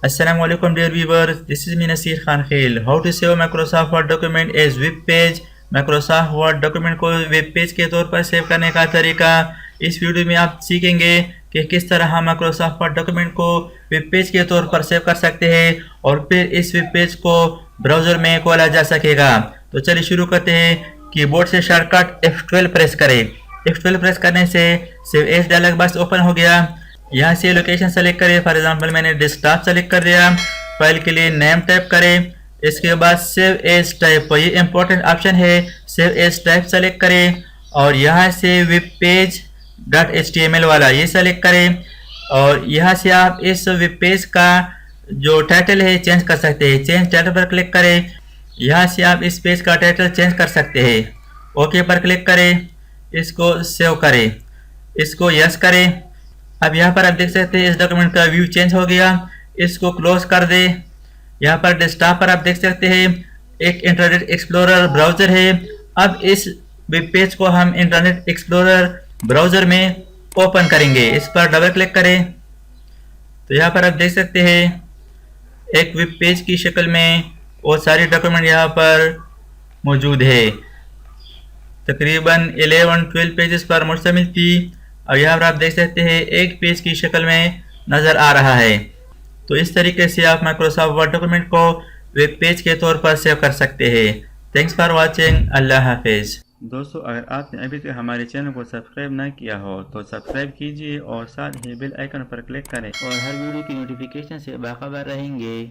Assalamualaikum dear viewers, this is me Nasir Khan Khail. How to save Microsoft Word document as web page. Microsoft Word document को web page के तौर पर save करने का तरीका इस वीडियो में आप सीखेंगे कि किस तरह हम Microsoft Word डॉक्यूमेंट को वेब पेज के तौर पर सेव कर सकते हैं और फिर इस वेब पेज को ब्राउज़र में खोला जा सकेगा। तो चलिए शुरू करते हैं। कीबोर्ड से शॉर्टकट F12 प्रेस करें। F12 प्रेस करने से save as dialog box open हो गया। यहाँ से लोकेशन सेलेक्ट करें। फॉर एग्जांपल मैंने डेस्कटॉप सेलेक्ट कर दिया। फाइल के लिए नेम टाइप करें। इसके बाद सेव एज टाइप, ये इंपॉर्टेंट ऑप्शन है, सेव एज टाइप सेलेक्ट करें और यहाँ से वेब पेज .html वाला ये सेलेक्ट करें और यहाँ से आप इस वेब पेज का जो टाइटल है चेंज कर सकते हैं। चेंज टाइटल पर क्लिक करें। यहाँ से आप इस पेज का टाइटल चेंज कर सकते हैं। ओके पर क्लिक करें। इसको सेव करें, इसको यस करें। अब यहाँ पर आप देख सकते हैं इस डॉक्यूमेंट का व्यू चेंज हो गया। इसको क्लोज कर दें। यहाँ पर डेस्कटॉप पर आप देख सकते हैं एक इंटरनेट एक्सप्लोरर ब्राउज़र है। अब इस वेब पेज को हम इंटरनेट एक्सप्लोरर ब्राउज़र में ओपन करेंगे। इस पर डबल क्लिक करें तो यहाँ पर आप देख सकते हैं एक वेब पेज की शक्ल में वो सारे डॉक्यूमेंट यहाँ पर मौजूद है। तकरीबन 11-12 पेजेस पर मुश्तमिल थी। और यहाँ पर आप देख सकते हैं एक पेज की शक्ल में नज़र आ रहा है। तो इस तरीके से आप माइक्रोसॉफ्ट वर्ड डॉक्यूमेंट को वेब पेज के तौर पर सेव कर सकते हैं। Thanks for watching. अल्लाह हाफिज़। दोस्तों, अगर आपने अभी तक हमारे चैनल को सब्सक्राइब ना किया हो तो सब्सक्राइब कीजिए और साथ ही बेल आइकन पर क्लिक करें और हर वीडियो की नोटिफिकेशन से बाखबर रहेंगे।